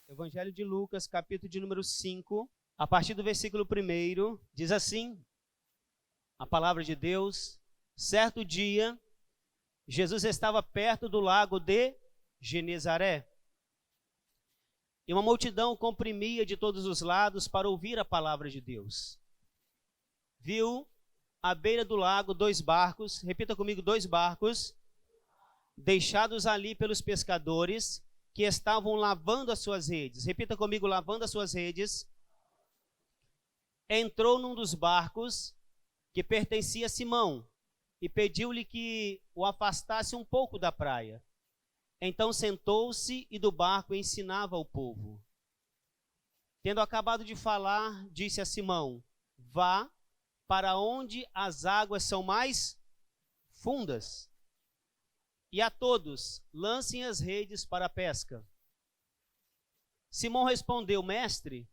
Evangelho de Lucas, capítulo de número 5, a partir do versículo 1, diz assim, a palavra de Deus: certo dia, Jesus estava perto do lago de Genezaré, e uma multidão o comprimia de todos os lados para ouvir a palavra de Deus. Viu à beira do lago 2 barcos, repita comigo, 2 barcos, deixados ali pelos pescadores, que estavam lavando as suas redes. Repita comigo, lavando as suas redes. Entrou num dos barcos, que pertencia a Simão, e pediu-lhe que o afastasse um pouco da praia. Então sentou-se e do barco ensinava ao povo. Tendo acabado de falar, disse a Simão: vá para onde as águas são mais fundas, e a todos lancem as redes para a pesca. Simão respondeu: mestre,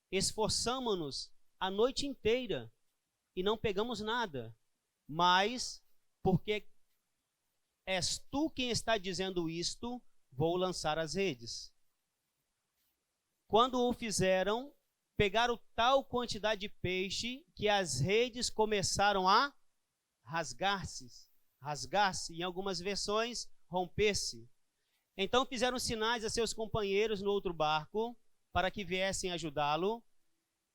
esforçamo-nos a noite inteira e não pegamos nada, mas porque és tu quem está dizendo isto, vou lançar as redes. Quando o fizeram, pegaram tal quantidade de peixe que as redes começaram a rasgar-se, em algumas versões, romper-se. Então fizeram sinais a seus companheiros no outro barco, para que viessem ajudá-lo,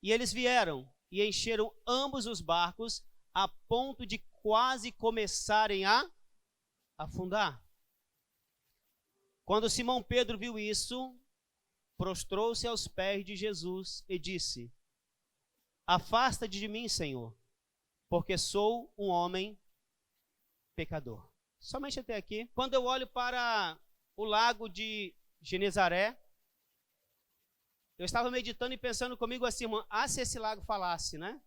e eles vieram e encheram ambos os barcos, a ponto de quase começarem a afundar. Quando Simão Pedro viu isso, prostrou-se aos pés de Jesus e disse: afasta-te de mim, Senhor, porque sou um homem pecador. Somente até aqui. Quando eu olho para o lago de Genezaré, eu estava meditando e pensando comigo assim, se esse lago falasse, né?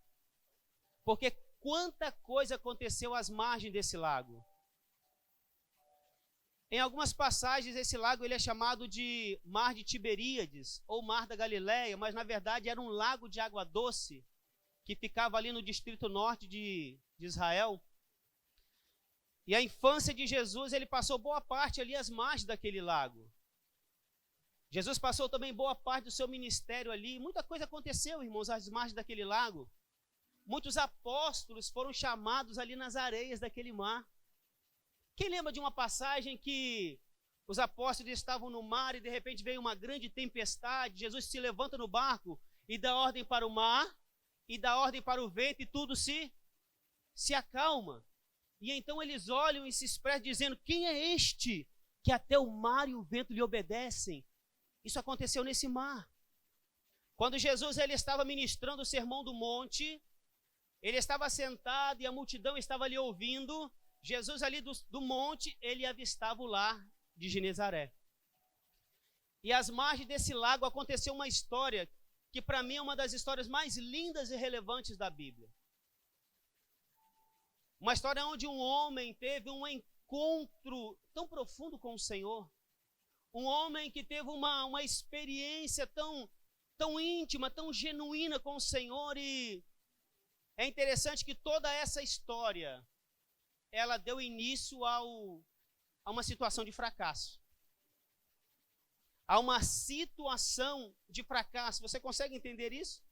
Porque quanta coisa aconteceu às margens desse lago. Em algumas passagens, esse lago ele é chamado de Mar de Tiberíades, ou Mar da Galileia, mas na verdade era um lago de água doce, que ficava ali no distrito norte de Israel. E a infância de Jesus, ele passou boa parte ali às margens daquele lago. Jesus passou também boa parte do seu ministério ali. Muita coisa aconteceu, irmãos, às margens daquele lago. Muitos apóstolos foram chamados ali nas areias daquele mar. Quem lembra de uma passagem que os apóstolos estavam no mar e de repente veio uma grande tempestade, Jesus se levanta no barco e dá ordem para o mar, e dá ordem para o vento, e tudo se acalma. E então eles olham e se expressam dizendo: quem é este que até o mar e o vento lhe obedecem? Isso aconteceu nesse mar. Quando Jesus ele estava ministrando o Sermão do Monte, ele estava sentado e a multidão estava ali ouvindo. Jesus ali do monte, ele avistava o lar de Genezaré. E às margens desse lago aconteceu uma história que para mim é uma das histórias mais lindas e relevantes da Bíblia. Uma história onde um homem teve um encontro tão profundo com o Senhor. Um homem que teve uma experiência tão íntima, tão genuína com o Senhor. E é interessante que toda essa história, ela deu início a uma situação de fracasso. A uma situação de fracasso. Você consegue entender isso?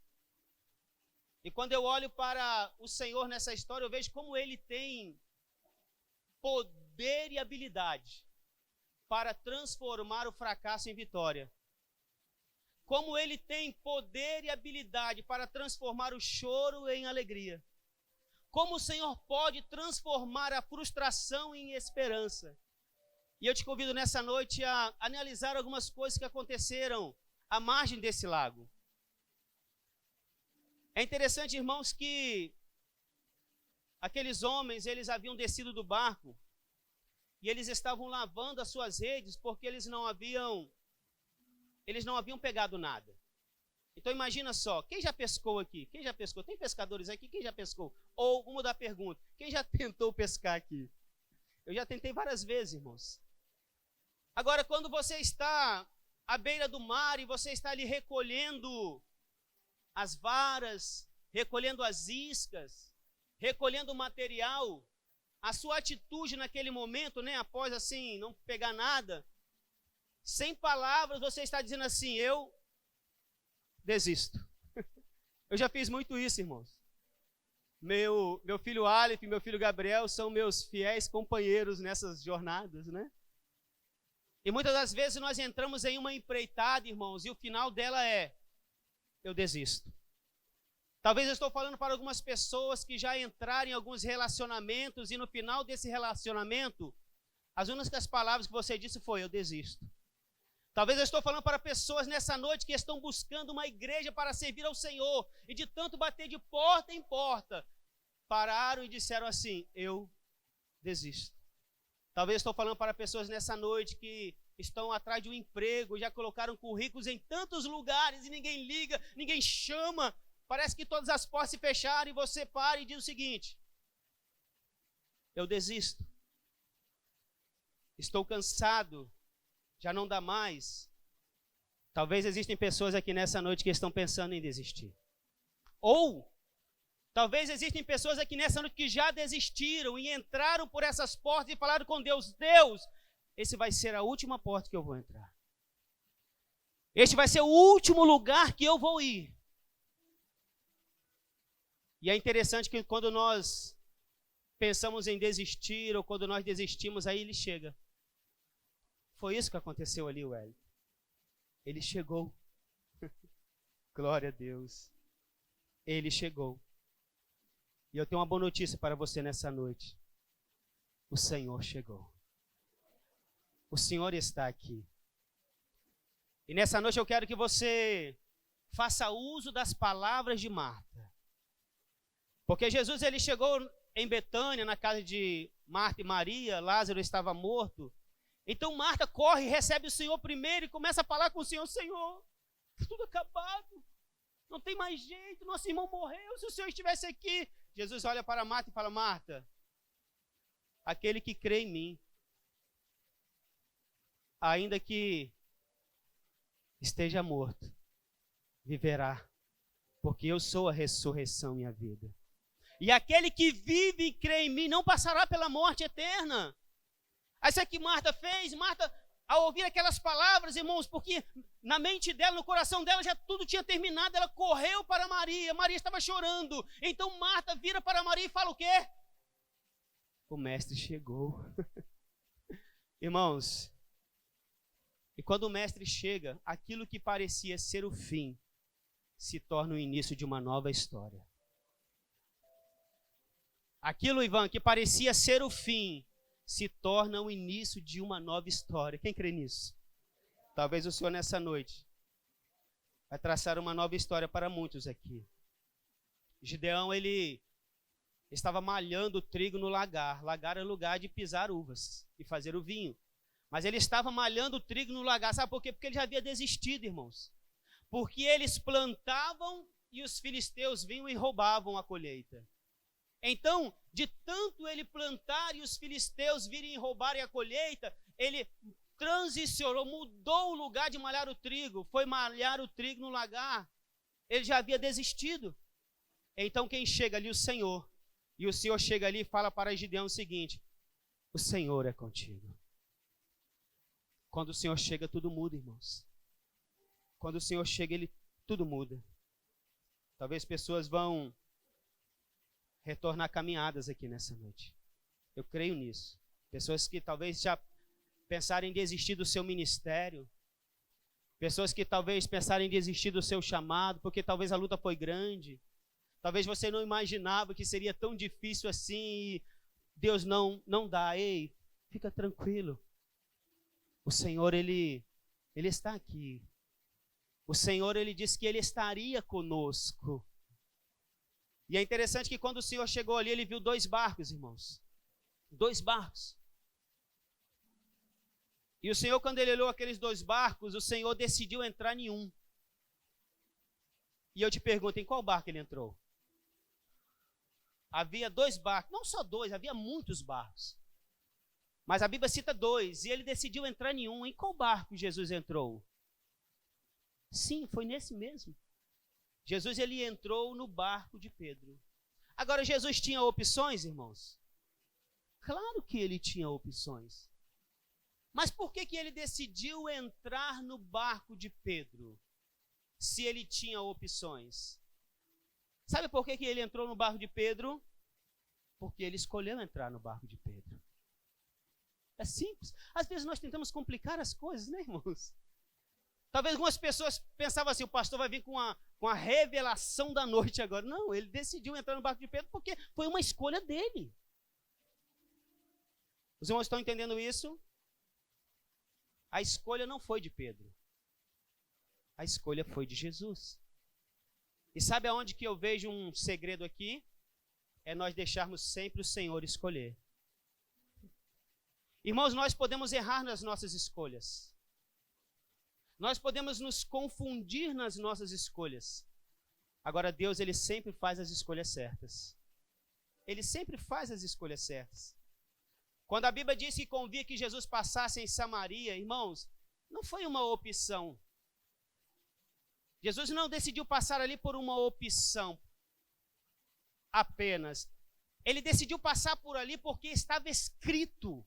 E quando eu olho para o Senhor nessa história, eu vejo como Ele tem poder e habilidade para transformar o fracasso em vitória. Como Ele tem poder e habilidade para transformar o choro em alegria. Como o Senhor pode transformar a frustração em esperança. E eu te convido nessa noite a analisar algumas coisas que aconteceram à margem desse lago. É interessante, irmãos, que aqueles homens, eles haviam descido do barco e eles estavam lavando as suas redes porque eles não haviam pegado nada. Então imagina só, quem já pescou aqui? Quem já pescou? Tem pescadores aqui? Quem já pescou? Ou, vamos mudar a pergunta, quem já tentou pescar aqui? Eu já tentei várias vezes, irmãos. Agora, quando você está à beira do mar e você está ali recolhendo as varas, recolhendo as iscas, recolhendo o material, a sua atitude naquele momento, né, após assim não pegar nada, sem palavras, você está dizendo assim, eu desisto. Eu já fiz muito isso, irmãos. Meu filho Aleph e meu filho Gabriel são meus fiéis companheiros nessas jornadas, né? E muitas das vezes nós entramos em uma empreitada, irmãos, e o final dela é, eu desisto. Talvez eu estou falando para algumas pessoas que já entraram em alguns relacionamentos e no final desse relacionamento, as únicas palavras que você disse foi, eu desisto. Talvez eu estou falando para pessoas nessa noite que estão buscando uma igreja para servir ao Senhor e de tanto bater de porta em porta, pararam e disseram assim, eu desisto. Talvez eu estou falando para pessoas nessa noite que estão atrás de um emprego, já colocaram currículos em tantos lugares e ninguém liga, ninguém chama. Parece que todas as portas se fecharam e você para e diz o seguinte, eu desisto. Estou cansado. Já não dá mais. Talvez existem pessoas aqui nessa noite que estão pensando em desistir. Ou, talvez existem pessoas aqui nessa noite que já desistiram e entraram por essas portas e falaram com Deus, Deus, esse vai ser a última porta que eu vou entrar. Este vai ser o último lugar que eu vou ir. E é interessante que quando nós pensamos em desistir ou quando nós desistimos, aí ele chega. Foi isso que aconteceu ali, Wellington. Ele chegou. Glória a Deus. Ele chegou. E eu tenho uma boa notícia para você nessa noite. O Senhor chegou. O Senhor está aqui. E nessa noite eu quero que você faça uso das palavras de Marta. Porque Jesus ele chegou em Betânia, na casa de Marta e Maria, Lázaro estava morto. Então Marta corre, recebe o Senhor primeiro e começa a falar com o Senhor, Senhor, está tudo acabado, não tem mais jeito, nosso irmão morreu, se o Senhor estivesse aqui. Jesus olha para Marta e fala, Marta, aquele que crê em mim, ainda que esteja morto, viverá, porque eu sou a ressurreição e a vida. E aquele que vive e crê em mim não passará pela morte eterna. Aí isso é que Marta fez. Marta, ao ouvir aquelas palavras, irmãos, porque na mente dela, no coração dela, já tudo tinha terminado, ela correu para Maria, Maria estava chorando. Então Marta vira para Maria e fala o quê? O mestre chegou. Irmãos, e quando o mestre chega, aquilo que parecia ser o fim, se torna o início de uma nova história. Aquilo, Ivan, que parecia ser o fim, se torna o início de uma nova história. Quem crê nisso? Talvez o Senhor nessa noite vai traçar uma nova história para muitos aqui. Gideão, ele estava malhando o trigo no lagar. Lagar é lugar de pisar uvas e fazer o vinho. Mas ele estava malhando o trigo no lagar. Sabe por quê? Porque ele já havia desistido, irmãos. Porque eles plantavam e os filisteus vinham e roubavam a colheita. Então, de tanto ele plantar e os filisteus virem roubarem a colheita, ele transicionou, mudou o lugar de malhar o trigo, foi malhar o trigo no lagar. Ele já havia desistido. Então quem chega ali? O Senhor. E o Senhor chega ali e fala para Gideão o seguinte, o Senhor é contigo. Quando o Senhor chega, tudo muda, irmãos. Quando o Senhor chega, tudo muda. Talvez pessoas vão retornar caminhadas aqui nessa noite. Eu creio nisso. Pessoas que talvez já pensarem em desistir do seu ministério. Pessoas que talvez pensarem em desistir do seu chamado, porque talvez a luta foi grande. Talvez você não imaginava que seria tão difícil assim e Deus não dá. Ei, fica tranquilo. O Senhor, Ele está aqui. O Senhor, Ele disse que Ele estaria conosco. E é interessante que quando o Senhor chegou ali, Ele viu 2 barcos, irmãos. 2 barcos. E o Senhor, quando Ele olhou aqueles 2 barcos, o Senhor decidiu entrar em um. E eu te pergunto, em qual barco Ele entrou? Havia 2 barcos, não só 2, havia muitos barcos. Mas a Bíblia cita 2, e Ele decidiu entrar em um. Em qual barco Jesus entrou? Sim, foi nesse mesmo. Jesus, ele entrou no barco de Pedro. Agora, Jesus tinha opções, irmãos? Claro que ele tinha opções. Mas por que ele decidiu entrar no barco de Pedro, se ele tinha opções? Sabe por que ele entrou no barco de Pedro? Porque ele escolheu entrar no barco de Pedro. É simples. Às vezes nós tentamos complicar as coisas, né, irmãos? Talvez algumas pessoas pensavam assim, o pastor vai vir com a revelação da noite agora. Não, ele decidiu entrar no barco de Pedro porque foi uma escolha dele. Os irmãos estão entendendo isso? A escolha não foi de Pedro. A escolha foi de Jesus. E sabe aonde que eu vejo um segredo aqui? É nós deixarmos sempre o Senhor escolher. Irmãos, nós podemos errar nas nossas escolhas. Nós podemos nos confundir nas nossas escolhas. Agora, Deus, Ele sempre faz as escolhas certas. Ele sempre faz as escolhas certas. Quando a Bíblia diz que convia que Jesus passasse em Samaria, irmãos, não foi uma opção. Jesus não decidiu passar ali por uma opção apenas. Ele decidiu passar por ali porque estava escrito.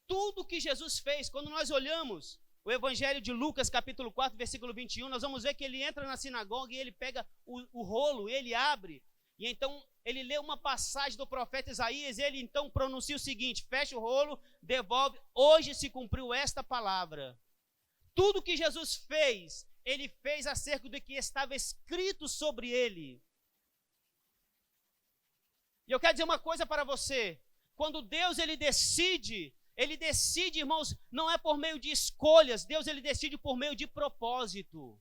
Tudo que Jesus fez, quando nós olhamos o Evangelho de Lucas, capítulo 4, versículo 21, nós vamos ver que ele entra na sinagoga e ele pega o rolo, ele abre, e então ele lê uma passagem do profeta Isaías, e ele então pronuncia o seguinte, fecha o rolo, devolve, hoje se cumpriu esta palavra. Tudo que Jesus fez, ele fez acerca do que estava escrito sobre ele. E eu quero dizer uma coisa para você, quando Deus ele decide, irmãos, não é por meio de escolhas, Deus ele decide por meio de propósito.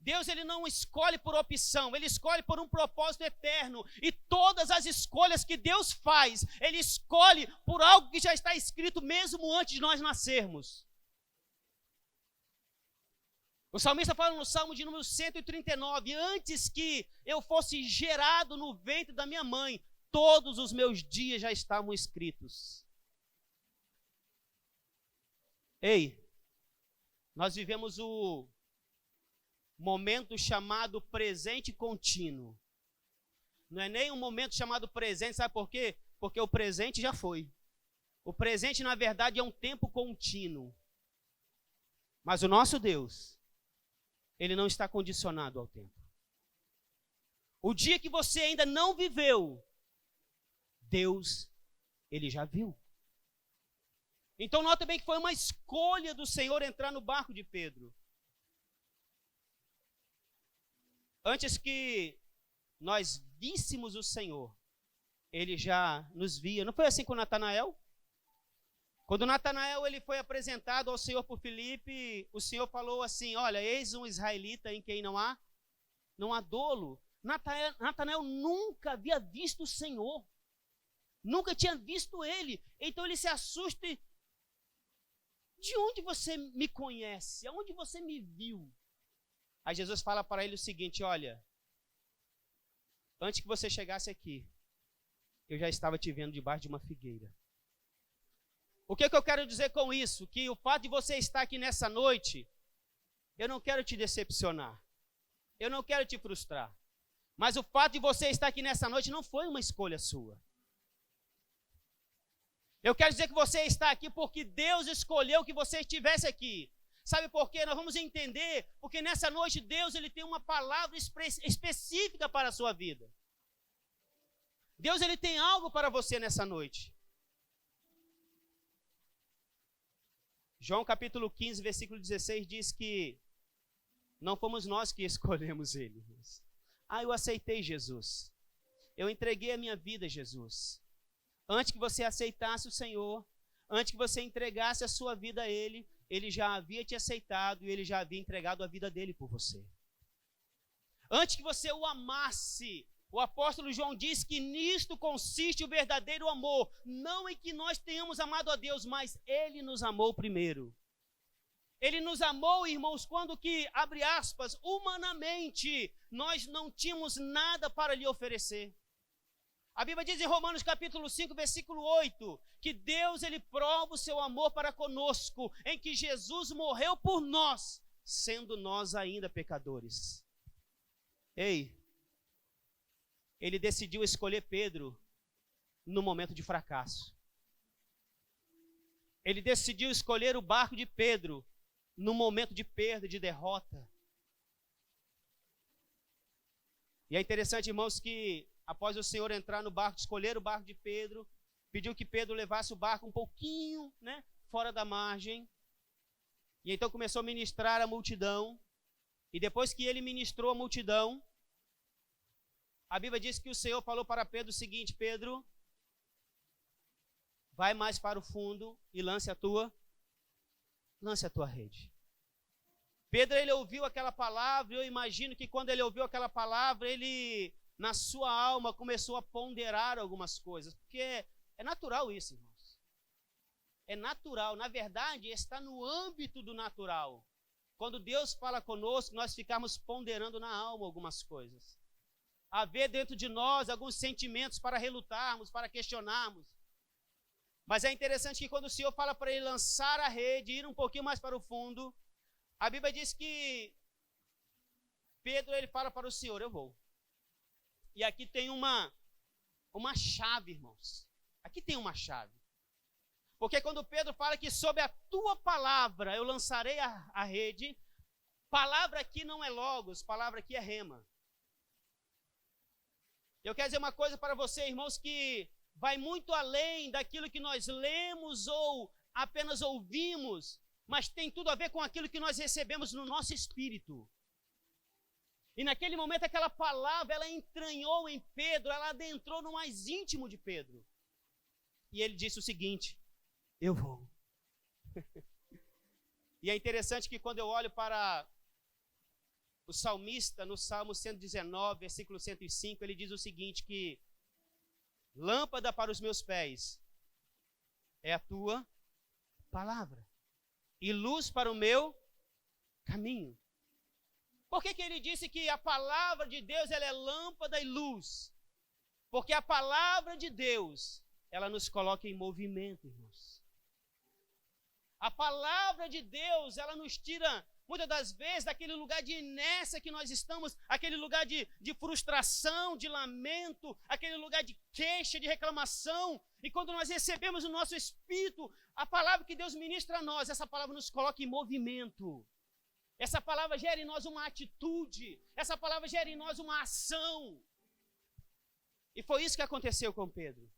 Deus ele não escolhe por opção, ele escolhe por um propósito eterno. E todas as escolhas que Deus faz, ele escolhe por algo que já está escrito mesmo antes de nós nascermos. O salmista fala no Salmo de número 139, antes que eu fosse gerado no ventre da minha mãe, todos os meus dias já estavam escritos. Ei, nós vivemos o momento chamado presente contínuo. Não é nem um momento chamado presente, sabe por quê? Porque o presente já foi. O presente, na verdade, é um tempo contínuo. Mas o nosso Deus, ele não está condicionado ao tempo. O dia que você ainda não viveu, Deus, ele já viu. Então nota bem que foi uma escolha do Senhor entrar no barco de Pedro. Antes que nós víssemos o Senhor, ele já nos via. Não foi assim com Natanael? Quando Natanael ele foi apresentado ao Senhor por Filipe, o Senhor falou assim, olha, eis um israelita em quem não há dolo. Natanael nunca havia visto o Senhor. Nunca tinha visto ele. Então ele se assusta e, de onde você me conhece? Aonde você me viu? Aí Jesus fala para ele o seguinte, olha, antes que você chegasse aqui, eu já estava te vendo debaixo de uma figueira. O que eu quero dizer com isso? Que o fato de você estar aqui nessa noite, eu não quero te decepcionar. Eu não quero te frustrar. Mas o fato de você estar aqui nessa noite não foi uma escolha sua. Eu quero dizer que você está aqui porque Deus escolheu que você estivesse aqui. Sabe por quê? Nós vamos entender, porque nessa noite Deus ele tem uma palavra específica para a sua vida. Deus ele tem algo para você nessa noite. João capítulo 15, versículo 16 diz que não fomos nós que escolhemos ele. Eu aceitei Jesus. Eu entreguei a minha vida a Jesus. Antes que você aceitasse o Senhor, antes que você entregasse a sua vida a Ele, Ele já havia te aceitado e Ele já havia entregado a vida dele por você. Antes que você o amasse, o apóstolo João diz que nisto consiste o verdadeiro amor, não em que nós tenhamos amado a Deus, mas Ele nos amou primeiro. Ele nos amou, irmãos, quando que, abre aspas, humanamente, nós não tínhamos nada para lhe oferecer. A Bíblia diz em Romanos capítulo 5, versículo 8, que Deus ele prova o seu amor para conosco, em que Jesus morreu por nós, sendo nós ainda pecadores. Ei, ele decidiu escolher Pedro, no momento de fracasso. Ele decidiu escolher o barco de Pedro no momento de perda, de derrota. E é interessante, irmãos, que após o Senhor entrar no barco, escolher o barco de Pedro, pediu que Pedro levasse o barco um pouquinho, fora da margem. E então começou a ministrar a multidão. E depois que ele ministrou a multidão, a Bíblia diz que o Senhor falou para Pedro o seguinte: Pedro, vai mais para o fundo e lance a tua rede. Pedro, ele ouviu aquela palavra, e eu imagino que quando ele ouviu aquela palavra, ele, na sua alma, começou a ponderar algumas coisas, porque é natural isso, irmãos. É natural, na verdade, está no âmbito do natural. Quando Deus fala conosco, nós ficamos ponderando na alma algumas coisas. Haver dentro de nós alguns sentimentos para relutarmos, para questionarmos. Mas é interessante que quando o Senhor fala para ele lançar a rede, ir um pouquinho mais para o fundo, a Bíblia diz que Pedro, ele fala para o Senhor: eu vou. E aqui tem uma chave, irmãos. Aqui tem uma chave. Porque quando Pedro fala que sob a tua palavra eu lançarei a rede, palavra aqui não é logos, palavra aqui é rema. Eu quero dizer uma coisa para você, irmãos, que vai muito além daquilo que nós lemos ou apenas ouvimos, mas tem tudo a ver com aquilo que nós recebemos no nosso espírito. E naquele momento aquela palavra, ela entranhou em Pedro, ela adentrou no mais íntimo de Pedro. E ele disse o seguinte: eu vou. E é interessante que quando eu olho para o salmista, no Salmo 119, versículo 105, ele diz o seguinte, que lâmpada para os meus pés é a tua palavra e luz para o meu caminho. Por que ele disse que a palavra de Deus ela é lâmpada e luz? Porque a palavra de Deus, ela nos coloca em movimento, irmãos. A palavra de Deus, ela nos tira, muitas das vezes, daquele lugar de inércia que nós estamos, aquele lugar de frustração, de lamento, aquele lugar de queixa, de reclamação. E quando nós recebemos o nosso espírito, a palavra que Deus ministra a nós, essa palavra nos coloca em movimento. Essa palavra gera em nós uma atitude, essa palavra gera em nós uma ação. E foi isso que aconteceu com Pedro.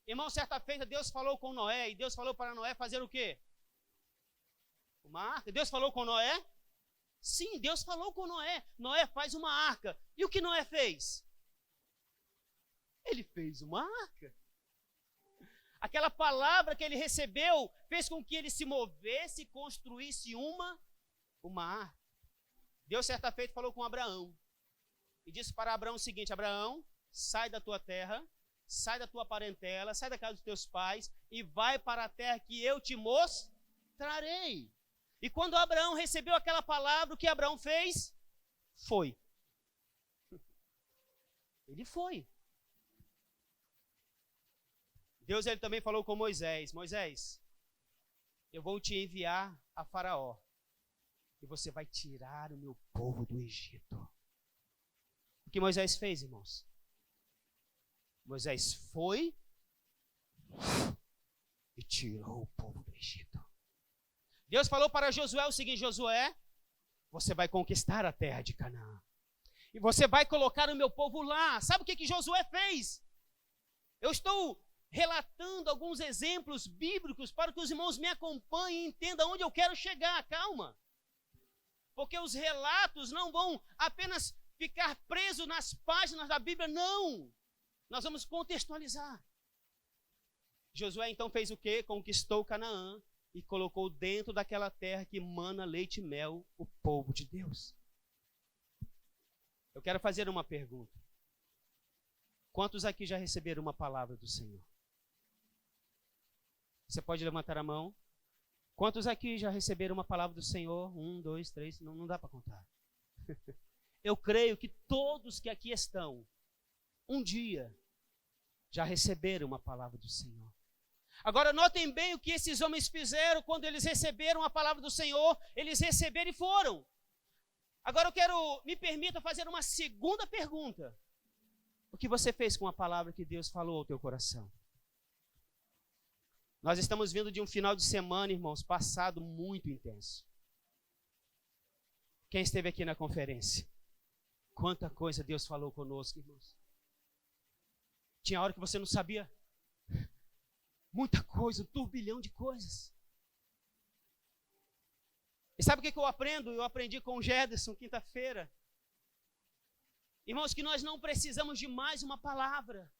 Irmão, certa feita Deus falou com Noé, e Deus falou para Noé fazer o quê? Uma arca. Deus falou com Noé? Sim, Deus falou com Noé. Noé, faz uma arca. E o que Noé fez? Ele fez uma arca. Aquela palavra que ele recebeu fez com que ele se movesse e construísse uma arca. Deus, certa feita, falou com Abraão. E disse para Abraão o seguinte: Abraão, sai da tua terra, sai da tua parentela, sai da casa dos teus pais e vai para a terra que eu te mostrarei. E quando Abraão recebeu aquela palavra, o que Abraão fez? Foi. Ele foi. Deus, ele também falou com Moisés: Moisés, eu vou te enviar a Faraó e você vai tirar o meu povo do Egito. O que Moisés fez, irmãos? Moisés foi e tirou o povo do Egito. Deus falou para Josué o seguinte: Josué, você vai conquistar a terra de Canaã. E você vai colocar o meu povo lá. Sabe o que Josué fez? Eu estou relatando alguns exemplos bíblicos para que os irmãos me acompanhem e entendam onde eu quero chegar. Calma. Porque os relatos não vão apenas ficar presos nas páginas da Bíblia, não. Nós vamos contextualizar. Josué então fez o quê? Conquistou Canaã e colocou dentro daquela terra que mana leite e mel o povo de Deus. Eu quero fazer uma pergunta. Quantos aqui já receberam uma palavra do Senhor? Você pode levantar a mão. Quantos aqui já receberam uma palavra do Senhor? 1, 2, 3, não dá para contar. Eu creio que todos que aqui estão, um dia, já receberam uma palavra do Senhor. Agora notem bem o que esses homens fizeram quando eles receberam a palavra do Senhor. Eles receberam e foram. Agora me permita fazer uma segunda pergunta. O que você fez com a palavra que Deus falou ao teu coração? Nós estamos vindo de um final de semana, irmãos, passado muito intenso. Quem esteve aqui na conferência? Quanta coisa Deus falou conosco, irmãos. Tinha hora que você não sabia. Muita coisa, um turbilhão de coisas. E sabe o que eu aprendo? Eu aprendi com o Gederson, quinta-feira. Irmãos, que nós não precisamos de mais uma palavra.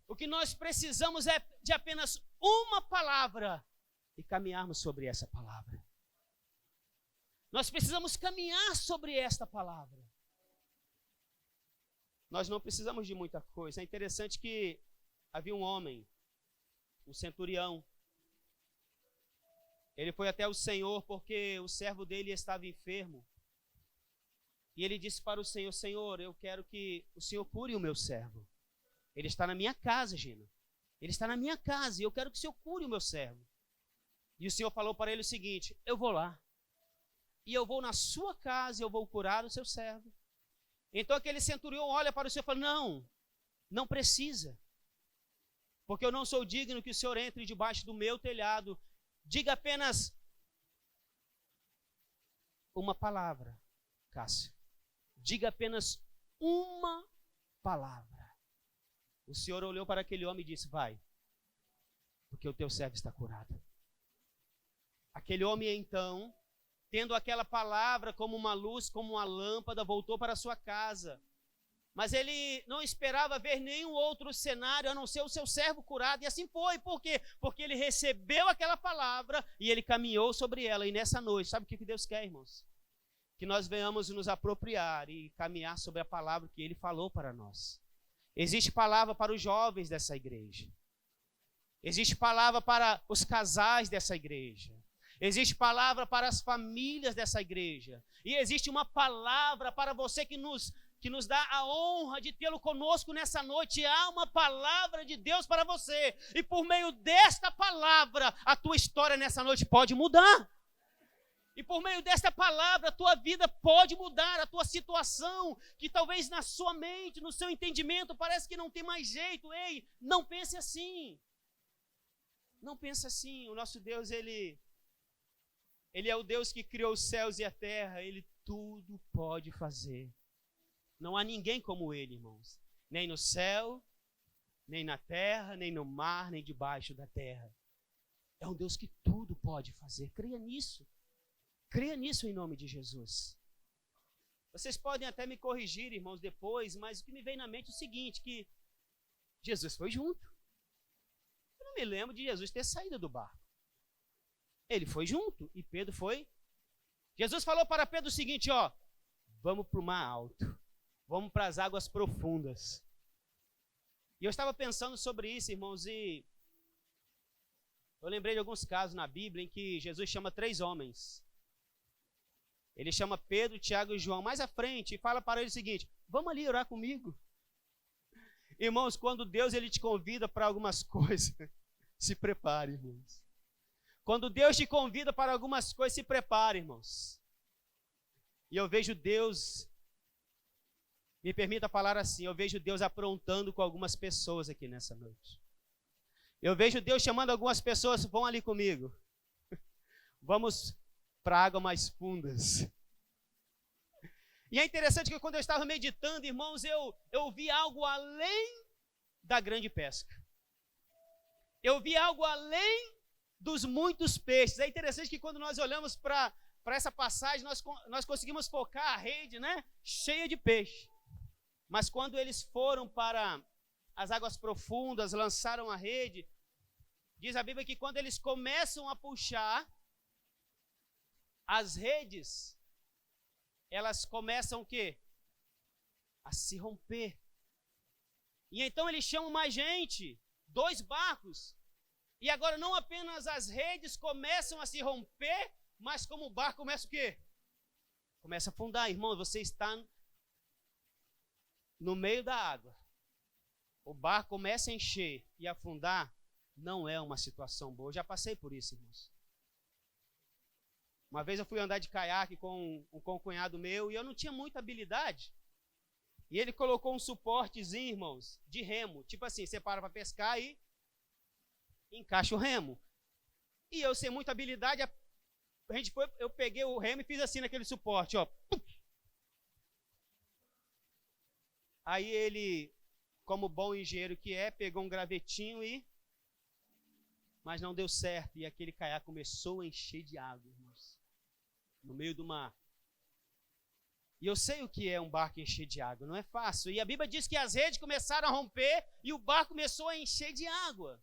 O que nós precisamos é de apenas uma palavra e caminharmos sobre essa palavra. Nós precisamos caminhar sobre esta palavra. Nós não precisamos de muita coisa. É interessante que havia um homem, um centurião. Ele foi até o Senhor porque o servo dele estava enfermo. E ele disse para o Senhor: Senhor, eu quero que o Senhor cure o meu servo. Ele está na minha casa, Gina. Ele está na minha casa e eu quero que o Senhor cure o meu servo. E o Senhor falou para ele o seguinte: eu vou lá. E eu vou na sua casa e eu vou curar o seu servo. Então aquele centurião olha para o Senhor e fala: não, não precisa. Porque eu não sou digno que o Senhor entre debaixo do meu telhado. Diga apenas uma palavra, Cássio. Diga apenas uma palavra. O Senhor olhou para aquele homem e disse: vai, porque o teu servo está curado. Aquele homem então, tendo aquela palavra como uma luz, como uma lâmpada, voltou para a sua casa. Mas ele não esperava ver nenhum outro cenário, a não ser o seu servo curado. E assim foi. Por quê? Porque ele recebeu aquela palavra e ele caminhou sobre ela. E nessa noite, sabe o que Deus quer, irmãos? Que nós venhamos nos apropriar e caminhar sobre a palavra que ele falou para nós. Existe palavra para os jovens dessa igreja. Existe palavra para os casais dessa igreja. Existe palavra para as famílias dessa igreja. E existe uma palavra para você que nos dá a honra de tê-lo conosco nessa noite. Há uma palavra de Deus para você. E por meio desta palavra, a tua história nessa noite pode mudar. E por meio desta palavra, a tua vida pode mudar, a tua situação, que talvez na sua mente, no seu entendimento, parece que não tem mais jeito. Ei, não pense assim. Não pense assim. O nosso Deus, Ele é o Deus que criou os céus e a terra. Ele tudo pode fazer. Não há ninguém como Ele, irmãos. Nem no céu, nem na terra, nem no mar, nem debaixo da terra. É um Deus que tudo pode fazer. Creia nisso. Creia nisso em nome de Jesus. Vocês podem até me corrigir, irmãos, depois, mas o que me vem na mente é o seguinte, que Jesus foi junto. Eu não me lembro de Jesus ter saído do barco. Ele foi junto e Pedro foi. Jesus falou para Pedro o seguinte, ó: vamos para o mar alto, vamos para as águas profundas. E eu estava pensando sobre isso, irmãos, e eu lembrei de alguns casos na Bíblia em que Jesus chama 3 homens. Ele chama Pedro, Tiago e João mais à frente e fala para eles o seguinte: vamos ali orar comigo. Irmãos, quando Deus ele te convida para algumas coisas, se prepare, irmãos. Quando Deus te convida para algumas coisas, se prepare, irmãos. E eu vejo Deus, me permita falar assim, eu vejo Deus aprontando com algumas pessoas aqui nessa noite. Eu vejo Deus chamando algumas pessoas: vão ali comigo. Vamos para águas mais fundas. E é interessante que quando eu estava meditando, irmãos, eu vi algo além da grande pesca. Eu vi algo além dos muitos peixes. É interessante que quando nós olhamos para essa passagem, nós conseguimos focar a rede, né, cheia de peixe. Mas quando eles foram para as águas profundas, lançaram a rede, diz a Bíblia que quando eles começam a puxar, as redes, elas começam o quê? A se romper. E então eles chamam mais gente, 2 barcos. E agora não apenas as redes começam a se romper, mas como o barco começa o quê? Começa a afundar. Irmão, você está no meio da água. O barco começa a encher e afundar. Não é uma situação boa. Eu já passei por isso, irmãos. Uma vez eu fui andar de caiaque com um cunhado meu e eu não tinha muita habilidade. E ele colocou um suportezinho, irmãos, de remo. Tipo assim, você para pescar e encaixa o remo. E eu, sem muita habilidade, eu peguei o remo e fiz assim naquele suporte, ó. Aí ele, como bom engenheiro que é, pegou um gravetinho mas não deu certo. E aquele caiaque começou a encher de água, irmãos, no meio do mar. E eu sei o que é um barco encher de água, não é fácil. E a Bíblia diz que as redes começaram a romper e o barco começou a encher de água.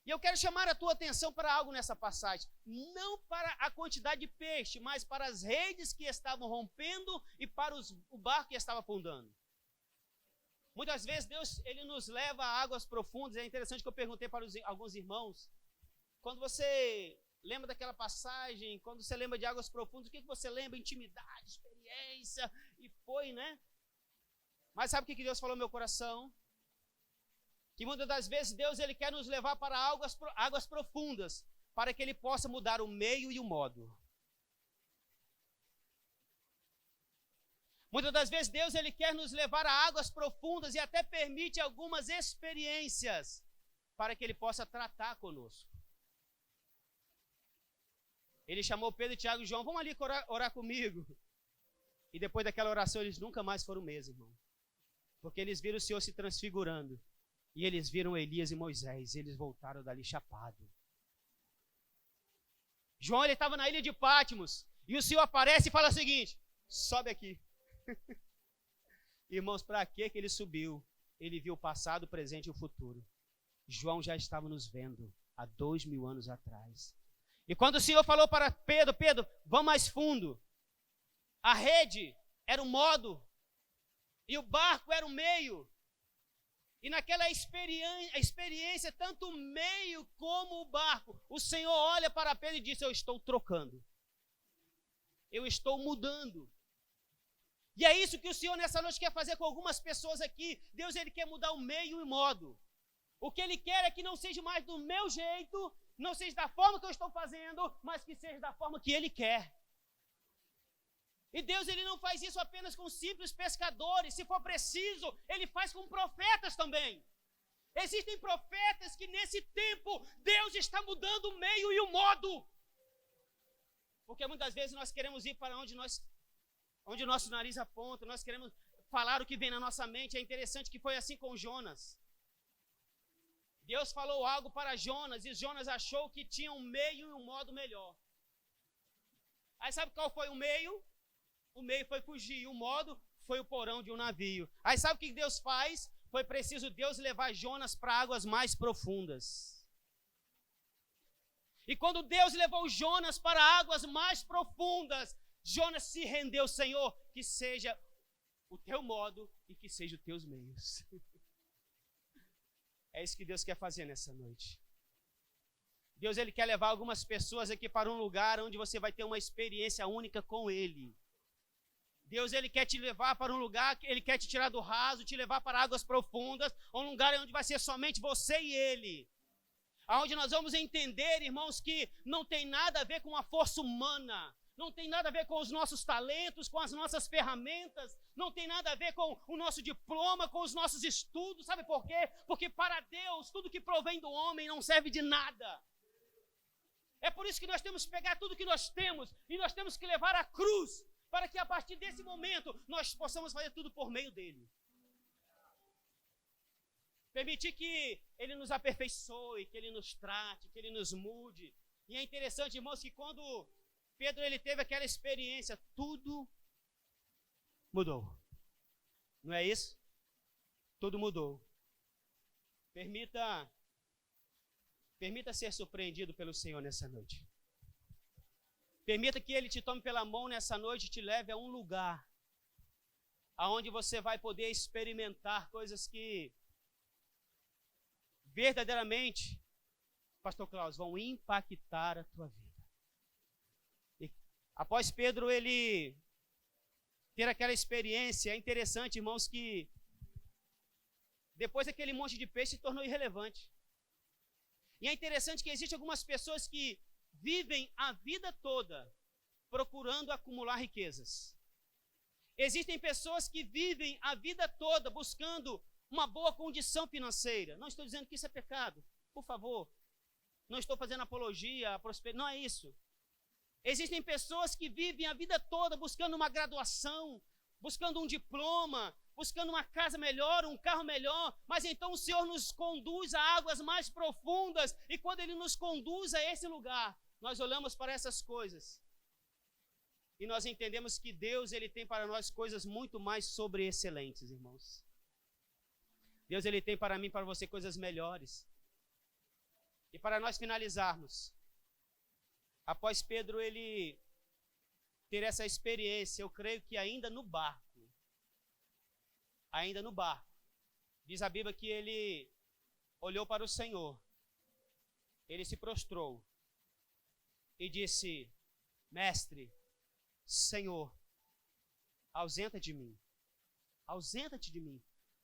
E eu quero chamar a tua atenção para algo nessa passagem. Não para a quantidade de peixe, mas para as redes que estavam rompendo e para o barco que estava afundando. Muitas vezes Deus ele nos leva a águas profundas. É interessante que eu perguntei para alguns irmãos. Quando você lembra daquela passagem, quando você lembra de águas profundas, o que você lembra? Intimidade, experiência, e foi, né? Mas sabe o que Deus falou no meu coração? Que muitas das vezes Deus ele quer nos levar para águas profundas, para que Ele possa mudar o meio e o modo. Muitas das vezes Deus ele quer nos levar a águas profundas e até permite algumas experiências para que Ele possa tratar conosco. Ele chamou Pedro, Tiago e João, vamos ali orar comigo. E depois daquela oração eles nunca mais foram o mesmo, irmão. Porque eles viram o Senhor se transfigurando. E eles viram Elias e Moisés, e eles voltaram dali chapados. João ele estava na ilha de Patmos, e o Senhor aparece e fala o seguinte, sobe aqui. Irmãos, para que ele subiu? Ele viu o passado, o presente e o futuro. João já estava nos vendo há 2000 anos atrás. E quando o Senhor falou para Pedro, vamos mais fundo. A rede era o modo e o barco era o meio. E naquela experiência, tanto o meio como o barco, o Senhor olha para Pedro e diz, eu estou trocando. Eu estou mudando. E é isso que o Senhor nessa noite quer fazer com algumas pessoas aqui. Deus ele quer mudar o meio e o modo. O que Ele quer é que não seja mais do meu jeito, não seja da forma que eu estou fazendo, mas que seja da forma que Ele quer. E Deus ele não faz isso apenas com simples pescadores. Se for preciso, Ele faz com profetas também. Existem profetas que nesse tempo Deus está mudando o meio e o modo. Porque muitas vezes nós queremos ir para onde o nosso nariz aponta, nós queremos falar o que vem na nossa mente. É interessante que foi assim com Jonas. Deus falou algo para Jonas e Jonas achou que tinha um meio e um modo melhor. Aí sabe qual foi o meio? O meio foi fugir, o modo foi o porão de um navio. Aí sabe o que Deus faz? Foi preciso Deus levar Jonas para águas mais profundas. E quando Deus levou Jonas para águas mais profundas, Jonas se rendeu, Senhor, que seja o teu modo e que seja os teus meios. É isso que Deus quer fazer nessa noite. Deus ele quer levar algumas pessoas aqui para um lugar onde você vai ter uma experiência única com Ele. Deus ele quer te levar para um lugar, Ele quer te tirar do raso, te levar para águas profundas, um lugar onde vai ser somente você e Ele. Onde nós vamos entender, irmãos, que não tem nada a ver com a força humana, não tem nada a ver com os nossos talentos, com as nossas ferramentas, não tem nada a ver com o nosso diploma, com os nossos estudos. Sabe por quê? Porque para Deus, tudo que provém do homem não serve de nada. É por isso que nós temos que pegar tudo que nós temos e nós temos que levar à cruz, para que a partir desse momento nós possamos fazer tudo por meio dele. Permitir que Ele nos aperfeiçoe, que Ele nos trate, que Ele nos mude. E é interessante, irmãos, que quando Pedro ele teve aquela experiência, tudo mudou. Não é isso? Tudo mudou. Permita ser surpreendido pelo Senhor nessa noite. Permita que Ele te tome pela mão nessa noite e te leve a um lugar aonde você vai poder experimentar coisas que verdadeiramente, Pastor Klaus, vão impactar a tua vida. E após Pedro ele ter aquela experiência, é interessante, irmãos, que depois aquele monte de peixe se tornou irrelevante. E é interessante que existem algumas pessoas que vivem a vida toda procurando acumular riquezas. Existem pessoas que vivem a vida toda buscando uma boa condição financeira. Não estou dizendo que isso é pecado, por favor. Não estou fazendo apologia à prosperidade, não é isso. Existem pessoas que vivem a vida toda buscando uma graduação, buscando um diploma, buscando uma casa melhor, um carro melhor, mas então o Senhor nos conduz a águas mais profundas, e quando Ele nos conduz a esse lugar, nós olhamos para essas coisas, e nós entendemos que Deus, Ele tem para nós coisas muito mais sobreexcelentes, irmãos. Deus, Ele tem para mim e para você coisas melhores. E para nós finalizarmos, após Pedro ele ter essa experiência, eu creio que ainda no barco, diz a Bíblia que ele olhou para o Senhor, ele se prostrou e disse: Mestre, Senhor, ausenta-te de mim,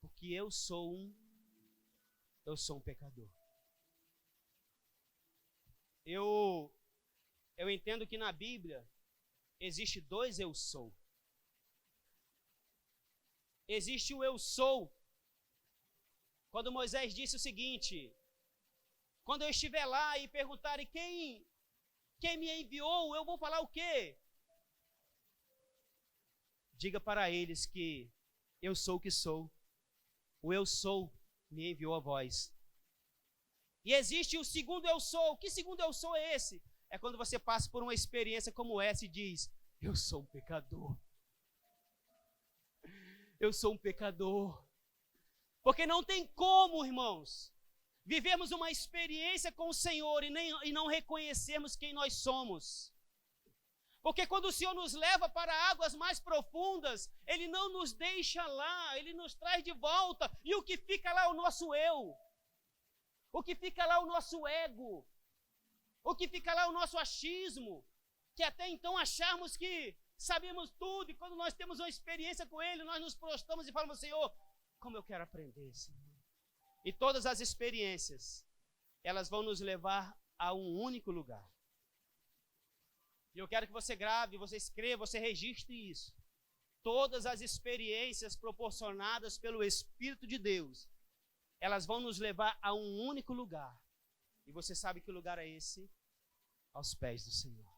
porque eu sou um pecador. Eu entendo que na Bíblia existe dois eu sou. Existe o eu sou, quando Moisés disse o seguinte: quando eu estiver lá e perguntarem quem me enviou, eu vou falar o quê? Diga para eles que eu sou o que sou. O eu sou me enviou a voz. E existe o segundo eu sou. Que segundo eu sou é esse? É quando você passa por uma experiência como essa e diz: eu sou um pecador. Eu sou um pecador. Porque não tem como, irmãos, vivermos uma experiência com o Senhor e não reconhecermos quem nós somos. Porque quando o Senhor nos leva para águas mais profundas, Ele não nos deixa lá, Ele nos traz de volta. E o que fica lá é o nosso eu. O que fica lá é o nosso ego. O que fica lá é o nosso achismo. Que até então acharmos que sabemos tudo. E quando nós temos uma experiência com Ele, nós nos prostramos e falamos: Senhor, como eu quero aprender, Senhor. E todas as experiências, elas vão nos levar a um único lugar. E eu quero que você grave, você escreva, você registre isso. Todas as experiências proporcionadas pelo Espírito de Deus, elas vão nos levar a um único lugar. E você sabe que lugar é esse? Aos pés do Senhor.